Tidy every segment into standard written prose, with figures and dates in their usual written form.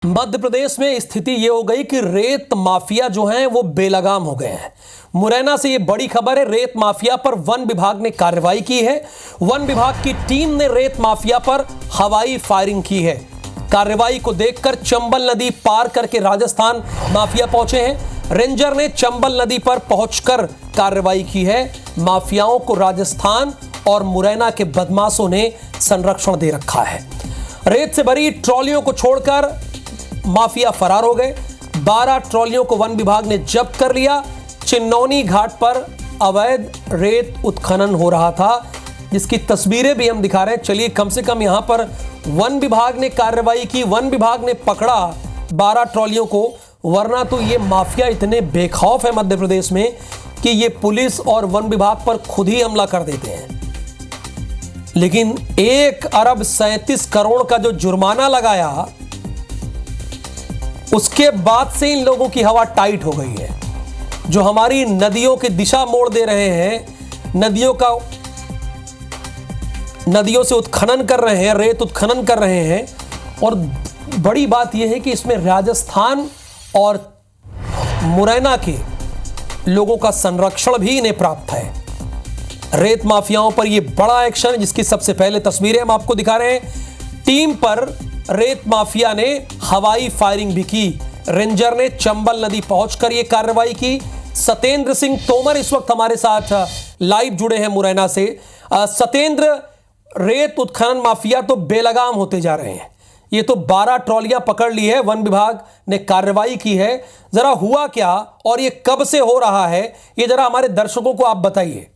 मध्य प्रदेश में स्थिति ये हो गई कि रेत माफिया जो हैं वो बेलगाम हो गए हैं। मुरैना से ये बड़ी खबर है। रेत माफिया पर वन विभाग ने कार्रवाई की है। वन विभाग की टीम ने रेत माफिया पर हवाई फायरिंग की है। कार्रवाई को देखकर चंबल नदी पार करके राजस्थान माफिया पहुंचे हैं। रेंजर ने चंबल नदी पर पहुंचकर कार्रवाई की है। माफियाओं को राजस्थान और मुरैना के बदमाशों ने संरक्षण दे रखा है। रेत से भरी ट्रॉलियों को छोड़कर माफिया फरार हो गए। 12 ट्रॉलियों को वन विभाग ने जब्त कर लिया। चिन्नौनी घाट पर अवैध रेत उत्खनन हो रहा था, जिसकी तस्वीरें भी हम दिखा रहे हैं। चलिए, कम से कम यहां पर वन विभाग ने कार्रवाई की, वन विभाग ने पकड़ा 12 ट्रॉलियों को, वरना तो ये माफिया इतने बेखौफ है मध्य प्रदेश में कि ये पुलिस और वन विभाग पर खुद ही हमला कर देते हैं। लेकिन 1 अरब 37 करोड़ का जो जुर्माना लगाया, उसके बाद से इन लोगों की हवा टाइट हो गई है। जो हमारी नदियों की दिशा मोड़ दे रहे हैं, नदियों से उत्खनन कर रहे हैं, रेत उत्खनन कर रहे हैं। और बड़ी बात यह है कि इसमें राजस्थान और मुरैना के लोगों का संरक्षण भी इन्हें प्राप्त है। रेत माफियाओं पर यह बड़ा एक्शन, जिसकी सबसे पहले तस्वीरें हम आपको दिखा रहे हैं। टीम पर रेत माफिया ने हवाई फायरिंग भी की। रेंजर ने चंबल नदी पहुंचकर यह कार्रवाई की। सतेंद्र सिंह तोमर इस वक्त हमारे साथ लाइव जुड़े हैं मुरैना से। सतेंद्र, रेत उत्खनन माफिया तो बेलगाम होते जा रहे हैं। ये तो 12 ट्रॉलियां पकड़ ली है, वन विभाग ने कार्रवाई की है। जरा हुआ क्या और ये कब से हो रहा है, ये जरा हमारे दर्शकों को आप बताइए।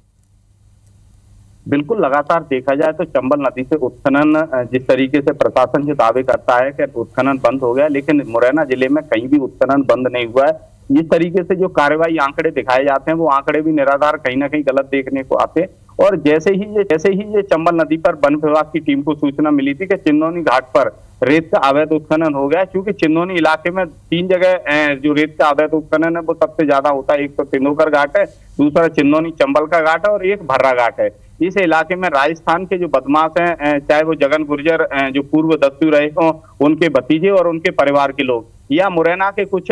बिल्कुल, लगातार देखा जाए तो चंबल नदी से उत्खनन जिस तरीके से प्रशासन जो दावे करता है कि उत्खनन बंद हो गया, लेकिन मुरैना जिले में कहीं भी उत्खनन बंद नहीं हुआ है। जिस तरीके से जो कार्रवाई आंकड़े दिखाए जाते हैं, वो आंकड़े भी निराधार कहीं ना कहीं गलत देखने को आते हैं। और जैसे ही ये चंबल नदी पर वन विभाग की टीम को सूचना मिली थी कि चिन्नौनी घाट पर रेत का अवैध उत्खनन हो गया, क्योंकि चिन्नौनी इलाके में 3 जगह जो रेत का अवैध उत्खनन है वो सबसे ज्यादा होता है। एक तो तिनोकर घाट है, दूसरा चिन्नौनी चंबल का घाट है और एक भर्रा घाट है। इस इलाके में राजस्थान के जो बदमाश हैं, चाहे वो जगन गुर्जर जो पूर्व दस्यु रहे हों, उनके भतीजे और उनके परिवार के लोग, या मुरैना के कुछ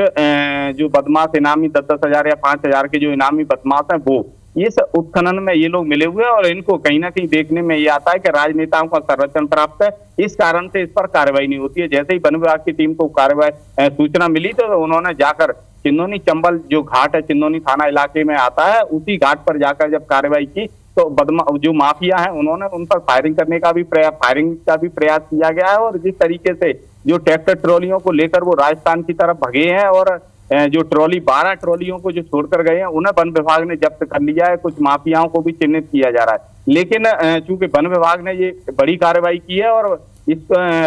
जो बदमाश इनामी 10-10 हजार या 5 हजार के जो इनामी बदमाश हैं, वो इस उत्खनन में ये लोग मिले हुए हैं। और इनको कहीं ना कहीं देखने में ये आता है कि राजनेताओं का संरक्षण प्राप्त है, इस कारण से इस पर कार्रवाई नहीं होती है। जैसे ही वन विभाग की टीम को कार्रवाई सूचना मिली तो उन्होंने जाकर चिन्नौनी चंबल जो घाट है, चिन्नौनी थाना इलाके में आता है, उसी घाट पर जाकर जब कार्रवाई की तो जो माफिया है उन्होंने उन पर फायरिंग का भी प्रयास किया गया है। और जिस तरीके से जो ट्रैक्टर ट्रॉलियों को लेकर वो राजस्थान की तरफ भगे हैं, और जो 12 ट्रॉलियों को जो छोड़कर गए हैं, उन्हें वन विभाग ने जब्त कर लिया है। कुछ माफियाओं को भी चिन्हित किया जा रहा है, लेकिन चूंकि वन विभाग ने ये बड़ी कार्रवाई की है और इस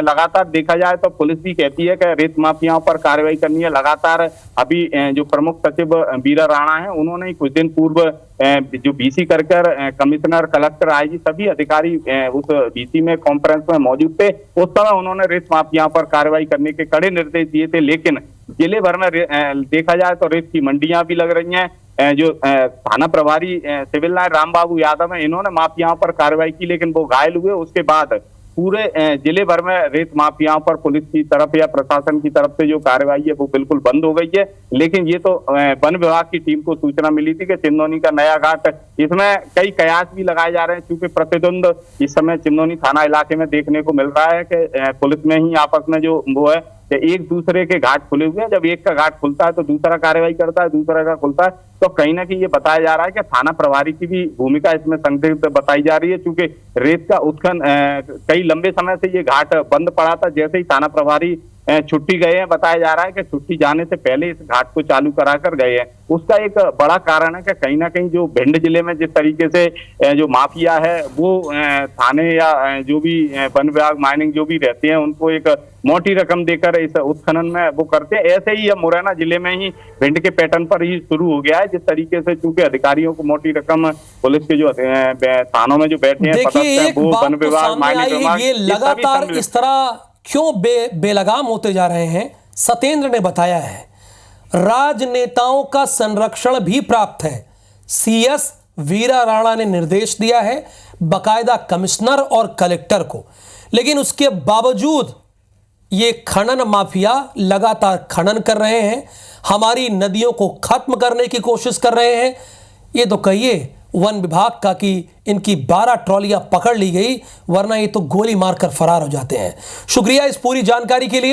लगातार देखा जाए तो पुलिस भी कहती है कि रेत माफियाओं पर कार्रवाई करनी है। लगातार अभी जो प्रमुख सचिव बीरा राणा है, उन्होंने कुछ दिन पूर्व जो बीसी कर कमिश्नर, कलेक्टर, आईजी सभी अधिकारी उस बीसी में कॉन्फ्रेंस में मौजूद थे। उस समय उन्होंने रेत माफियाओं पर कार्रवाई करने के कड़े निर्देश दिए थे। लेकिन जिले भर में देखा जाए तो रेत की मंडियां भी लग रही हैं। जो थाना प्रभारी सिविल लाइन राम बाबू यादव है, इन्होंने माफियाओं पर कार्रवाई की, लेकिन वो घायल हुए। उसके बाद पूरे जिले भर में रेत माफियाओं पर पुलिस की तरफ या प्रशासन की तरफ से जो कार्रवाई है वो बिल्कुल बंद हो गई है। लेकिन ये तो वन विभाग की टीम को सूचना मिली थी कि चिन्नौनी का नया घाट, इसमें कई कयास भी लगाए जा रहे हैं, क्योंकि प्रतिद्वंद इस समय चिन्नौनी थाना इलाके में देखने को मिल रहा है कि पुलिस में ही आपस में जो वो है कि एक दूसरे के घाट खुले हुए हैं। जब एक का घाट खुलता है तो दूसरा कार्रवाई करता है, दूसरा का खुलता है, तो कहीं ना कहीं ये बताया जा रहा है कि थाना प्रभारी की भी भूमिका इसमें संदिग्ध बताई जा रही है। क्योंकि रेत का उत्खनन कई लंबे समय से ये घाट बंद पड़ा था। जैसे ही थाना प्रभारी छुट्टी गए हैं, बताया जा रहा है कि छुट्टी जाने से पहले इस घाट को चालू करा कर गए हैं। उसका एक बड़ा कारण है कि कहीं ना कहीं जो भिंड जिले में जिस तरीके से जो माफिया है वो थाने या जो भी वन विभाग माइनिंग जो भी रहते हैं, उनको एक मोटी रकम देकर इस उत्खनन में वो करते हैं। ऐसे ही अब मुरैना जिले में ही भिंड के पैटर्न पर ही शुरू हो गया है। जिस तरीके से चूंकि अधिकारियों को मोटी रकम पुलिस के जो थानों में जो बैठे हैं, वो वन विभाग माइनिंग विभाग, ये लगातार इस तरह क्यों बेलगाम होते जा रहे हैं, सतेंद्र ने बताया है। राजनेताओं का संरक्षण भी प्राप्त है। सीएस वीरा राणा ने निर्देश दिया है बकायदा कमिश्नर और कलेक्टर को, लेकिन उसके बावजूद ये खनन माफिया लगातार खनन कर रहे हैं, हमारी नदियों को खत्म करने की कोशिश कर रहे हैं। ये तो कहिए वन विभाग का कि इनकी 12 ट्रॉलियां पकड़ ली गई, वरना ये तो गोली मारकर फरार हो जाते हैं। शुक्रिया इस पूरी जानकारी के लिए।